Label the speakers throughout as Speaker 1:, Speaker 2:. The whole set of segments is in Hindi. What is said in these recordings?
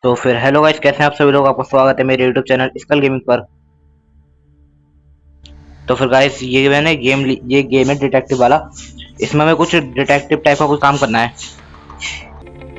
Speaker 1: तो फिर हेलो गाइस, कैसे हैं आप सभी लोग। आपका स्वागत है मेरे यूट्यूब चैनल स्कल गेमिंग पर। तो फिर गाइस ये मैंने ये गेम है डिटेक्टिव वाला। इसमें हमें कुछ डिटेक्टिव टाइप का कुछ काम करना है।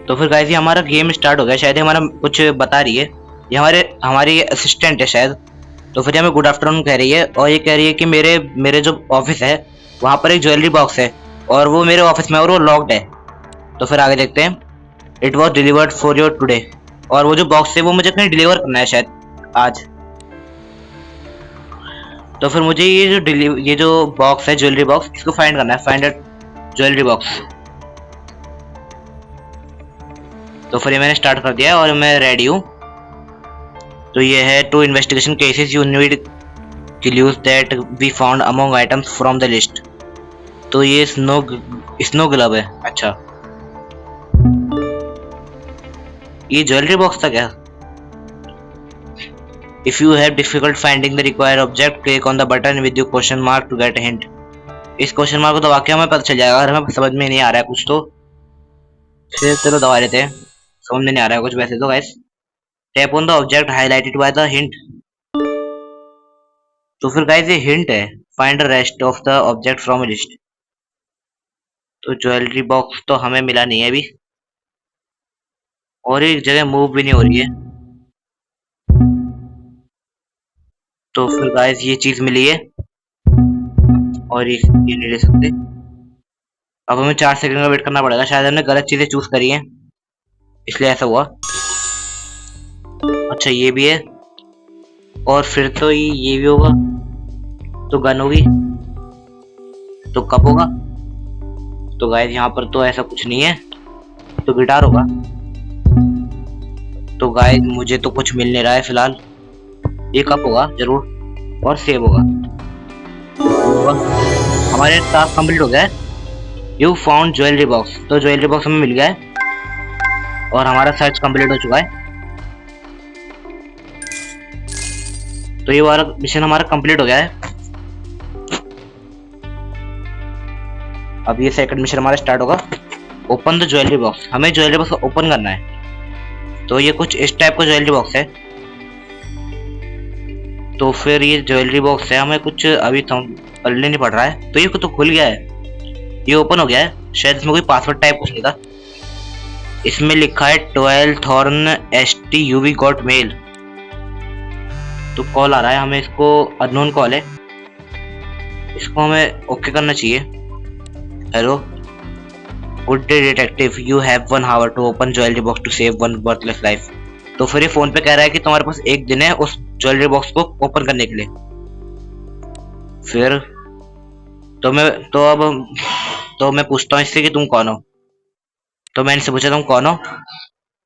Speaker 1: तो फिर गाइस ये हमारा गेम स्टार्ट हो गया। शायद ये हमारा कुछ बता रही है। ये हमारी असिस्टेंट है शायद। तो फिर ये हमें गुड आफ्टरनून कह रही है और ये कह रही है कि मेरे मेरे जो ऑफिस है वहाँ पर एक ज्वेलरी बॉक्स है और वो मेरे ऑफिस में और वो लॉक्ड है। तो फिर आगे देखते हैं। It was delivered for your today. और वो जो बॉक्स है वो मुझे कहीं डिलीवर करना है शायद आज। तो फिर मुझे ये जो बॉक्स है ज्वेलरी बॉक्स, इसको फाइंड करना है। Find jewellery box. तो फिर ये मैंने स्टार्ट कर दिया है और मैं रेडी हूँ। तो ये है two investigation cases you need clues that we found among items from the list. तो ये स्नो ग्लव है। अच्छा, ये ज्वेलरी बॉक्स था क्या? If you have difficult finding the required object, click on the button with the question mark to get a hint. इस क्वेश्चन मार्क को दबा के हमें पता चल जाएगा अगर हमें समझ में नहीं आ रहा है कुछ। तो फिर चलो दबा लेते हैं। समझ में नहीं आ रहा है कुछ वैसे तो guys. Tap on the object highlighted by the hint. तो फिर गाइस ये हिंट है, find the rest of the object from a list. तो ज्वेलरी बॉक्स तो हमें मिला नहीं है अभी और एक जगह मूव भी नहीं हो रही है। तो फिर गाइस ये चीज मिली है और ये नहीं ले सकते। अब हमें 4 सेकंड का वेट करना पड़ेगा। शायद हमने गलत चीजें चूज करी हैं इसलिए ऐसा हुआ। अच्छा ये भी है और फिर तो ये भी होगा। तो गन होगी। तो कप होगा। तो गाइस यहाँ पर तो ऐसा कुछ नहीं है। तो गिटार होगा। तो गाइस मुझे तो कुछ मिल नहीं रहा है फिलहाल। ये कप होगा जरूर और सेब होगा। हमारे टास्क कंप्लीट हो गया है। You found jewellery box. तो ज्वेलरी बॉक्स हमें मिल गया है और हमारा सर्च कंप्लीट हो चुका है। तो ये वाला मिशन हमारा कंप्लीट हो गया है। अब ये सेकंड मिशन हमारा स्टार्ट होगा। Open the jewellery box. हमें ज्वेलरी बॉक्स को ओपन करना है। तो ये कुछ इस टाइप का ज्वेलरी बॉक्स है। तो फिर ये ज्वेलरी बॉक्स है, हमें कुछ अभी पढ़ने नहीं पड़ रहा है। तो ये तो खुल गया है, ये ओपन हो गया है। शायद इसमें कोई पासवर्ड टाइप कुछ नहीं था। इसमें लिखा है 12 thorn ST UV got mail. तो कॉल आ रहा है हमें, इसको अननोन कॉल है। इसको हमें ओके करना चाहिए। Hello good day detective, you have 1 hour to open jewellery box to save 1 breathless life. तो फिर ये फोन पे कह रहा है कि तुम्हारे पास 1 दिन है उस ज्वेलरी बॉक्स को ओपन करने के लिए। फिर तो मैं पूछता हूँ इससे कि तुम कौन हो। तो मैं इनसे पूछा तुम कौन हो।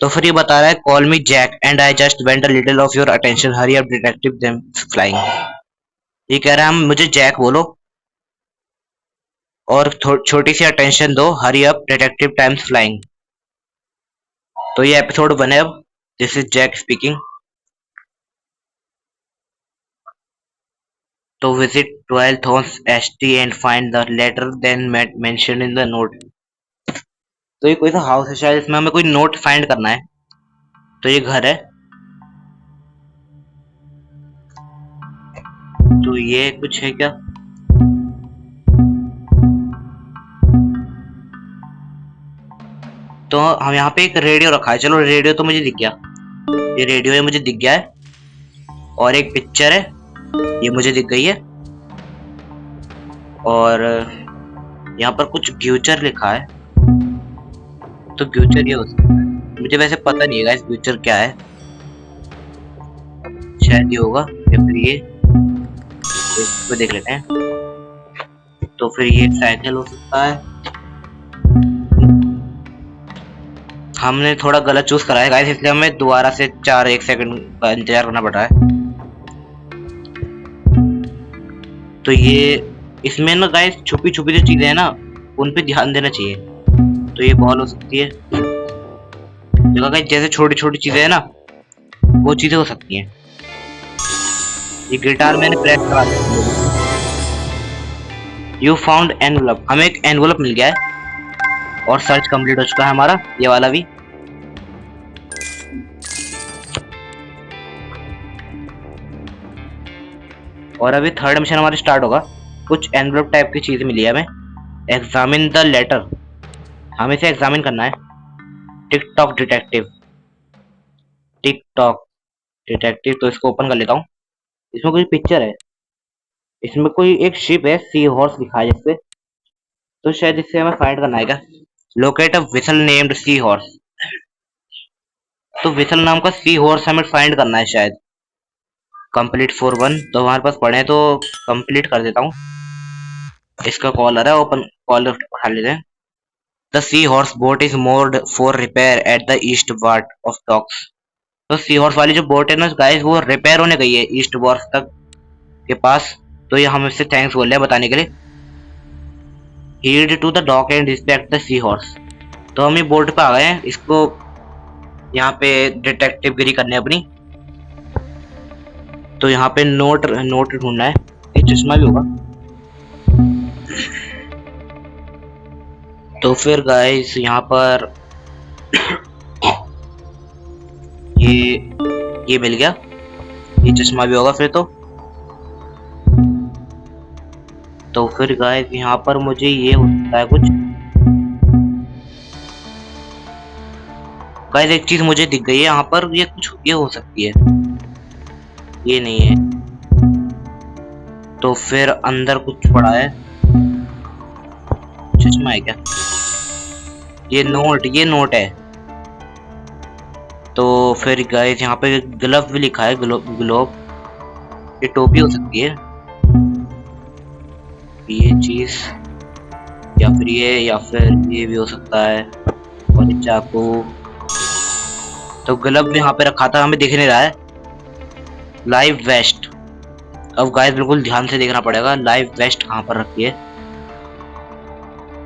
Speaker 1: तो फिर ये बता रहा है call me Jack and I just want a little of your attention, hurry up detective them flying. ये कह रहा है मुझे जैक बोलो और छोटी सी अटेंशन दो, हरी अप डिटेक्टिव टाइम्स फ्लाइंग। तो ये एपिसोड 1 है। अब दिस इज जैक स्पीकिंग। तो visit 12 Thorns ST and find the letter then mentioned in the note। तो ये कोई सा हाउस है शायद, इसमें हमें कोई नोट फाइंड करना है। तो ये घर है। तो ये कुछ है क्या? तो हम यहाँ पे एक रेडियो रखा है। चलो रेडियो तो मुझे दिख गया। ये रेडियो है मुझे दिख गया है और एक पिक्चर है ये मुझे दिख गई है। और यहाँ पर कुछ फ्यूचर लिखा है। तो फ्यूचर ये हो सकता है, मुझे वैसे पता नहीं है गाइस फ्यूचर क्या है। शायद ये होगा या फिर ये, इसको देख लेते हैं। तो फिर ये साइकिल हो सकता है। हमने थोड़ा गलत चूज करा है गाइस, इसलिए हमें दोबारा से 1 सेकंड का इंतजार करना पड़ रहा है। तो ये इसमें ना गाइस छुपी छुपी जो चीजें हैं ना उन पे ध्यान देना चाहिए। तो ये बॉल हो सकती है। देखो गाइस जैसे छोटी छोटी चीजें हैं ना वो चीजें हो सकती हैं। ये गिटार मैंने प्रेस करा दिया। You found envelope. हमें एक एनवलप मिल गया है और सर्च कंप्लीट हो चुका है हमारा, ये वाला भी। और अभी थर्ड मिशन हमारा स्टार्ट होगा। कुछ एनवलप टाइप की चीज मिली है हमें। एग्जामिन द लेटर, हमें इसे एग्जामिन करना है। टिकटॉक डिटेक्टिव, टिकटॉक डिटेक्टिव, तो इसको ओपन कर लेता हूँ। इसमें कोई पिक्चर है, इसमें कोई एक शिप है, सी हॉर्स लिखा है जिसपे, तो शायद इससे हमें फाइंड करना है क्या। Locate a vessel named sea horse, तो विसल नाम का सी हॉर्स हमें फाइंड करना है शायद। कंप्लीट फॉर वन, तो हमारे पास पड़े हैं तो कंप्लीट कर देता हूँ। इसका कॉल आ रहा है, ओपन कॉल उठा लेते हैं। The sea horse boat is moored for repair at the east ward of docks, तो सी हॉर्स वाली जो बोट है ना गाइस, वो रिपेयर होने गई है ईस्ट वार्ड तक के पास। तो ये हम इससे थैंक्स बोल रहे हैं बताने के लिए। Head to the dock and respect the sea horse, तो हम ये बोट पे आ गए हैं, इसको यहाँ पे डिटेक्टिव गिरी करने अपनी। तो यहाँ पे नोट ढूंढना है, ये चश्मा भी होगा। तो फिर गाइस यहाँ पर ये मिल गया, ये चश्मा भी होगा फिर तो फिर गाइस यहाँ पर मुझे ये होता है कुछ। गाइस एक चीज मुझे दिख गई है यहाँ पर, ये कुछ ये हो सकती है, ये नहीं है। तो फिर अंदर कुछ पड़ा है, चश्मा है क्या, ये नोट है। तो फिर गाइस यहाँ पे ग्लव भी लिखा है, ग्लोब, ये टोपी हो सकती है, ये चीज, या फिर ये भी हो सकता है। और चाकू, तो ग्लव भी यहाँ पे रखा था, हमें दिख नहीं रहा है। लाइव वेस्ट, अब गाइस बिल्कुल ध्यान से देखना पड़ेगा लाइव वेस्ट कहाँ पर रखी है।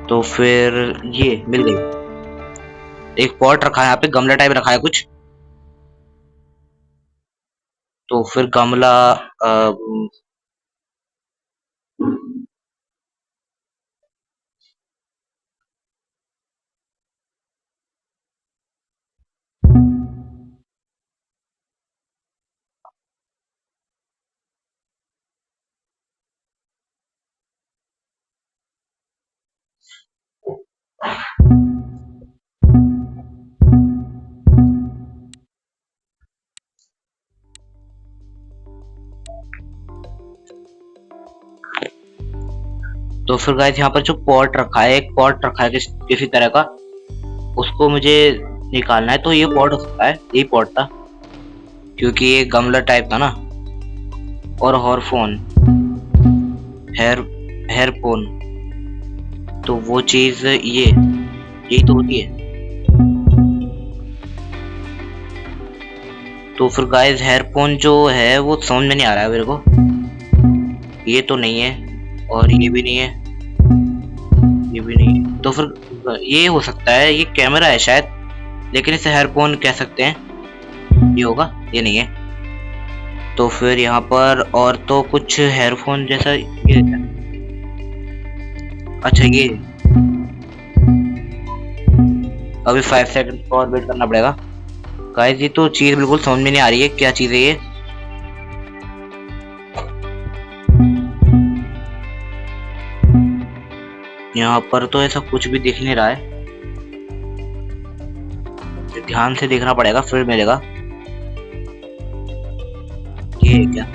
Speaker 1: तो फिर ये मिल गई, एक पॉट रखा है यहाँ पे, गमला टाइप रखा है कुछ। तो फिर गमला तो फिर गाइस यहाँ पर जो पॉट रखा है, एक पॉट रखा है किसी तरह का, उसको मुझे निकालना है। तो ये पॉट हो सकता है, यही पॉट था क्योंकि ये गमला टाइप था ना। और हॉर्फोन, हेयरफोन, तो वो चीज यही तो होती है। तो फिर गाइस हेयरफोन जो है वो समझ में नहीं आ रहा है मेरे को, ये तो नहीं है और ये भी नहीं है, ये भी नहीं है। तो फिर ये हो सकता है, ये कैमरा है शायद, लेकिन इसे हेयरफोन कह सकते हैं, ये होगा, ये नहीं है। तो फिर यहाँ पर और तो कुछ हेयरफोन जैसा ये, अच्छा ये, अभी 5 सेकंड और वेट करना पड़ेगा गाइस। ये तो चीज बिल्कुल समझ में नहीं आ रही है, क्या चीज है ये। यहाँ पर तो ऐसा कुछ भी दिख नहीं रहा है, ध्यान से देखना पड़ेगा फिर मिलेगा। ये है क्या,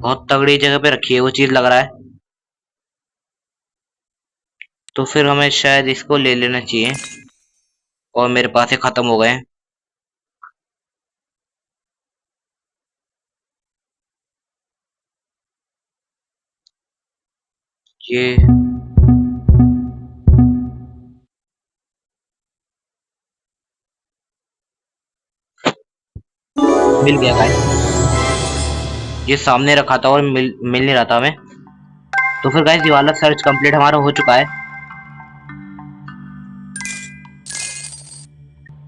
Speaker 1: बहुत तगड़ी जगह पे रखी है वो चीज लग रहा है। तो फिर हमें शायद इसको ले लेना चाहिए, और मेरे पास ये खत्म हो गए। ये मिल गया गाइस, ये सामने रखा था और मिल नहीं रहा था हमें। तो फिर गाइस ये वाला सर्च कंप्लीट हमारा हो चुका है।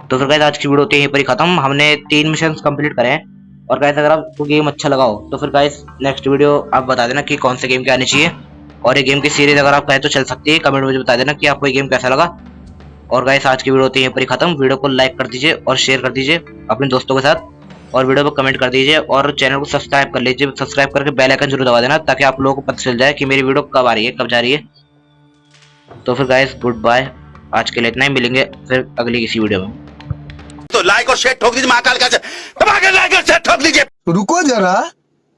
Speaker 1: तो फिर गाइस आज की वीडियो होती है यहीं पर ही खत्म। हमने 3 मिशन कंप्लीट करे हैं। और गाइस अगर आपको गेम अच्छा लगा हो तो फिर गाइस नेक्स्ट वीडियो आप बता देना कि कौन से गेम के आने चाहिए। और ये गेम की सीरीज अगर आप कहें तो चल सकती है। कमेंट में मुझे बता देना कि आपको ये गेम कैसा लगा। और गाइस आज की वीडियो होती है यहीं पर ही खत्म। वीडियो को लाइक कर दीजिए और शेयर कर दीजिए अपने दोस्तों के साथ और वीडियो को कमेंट कर दीजिए और चैनल को सब्सक्राइब कर लीजिए। सब्सक्राइब करके बेल आइकन जरूर दबा देना ताकि आप लोगों को पता चल जाए कि मेरी वीडियो कब आ रही है, कब जा रही है। तो फिर गाइस गुड बाय, आज के लिए इतना ही। मिलेंगे फिर अगली किसी वीडियो में।
Speaker 2: तो लाइक और शेयर ठोक दीजिए, महाकाल का दबा के लाइक और शेयर ठोक दीजिए।
Speaker 3: रुको जरा,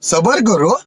Speaker 3: सबर करो।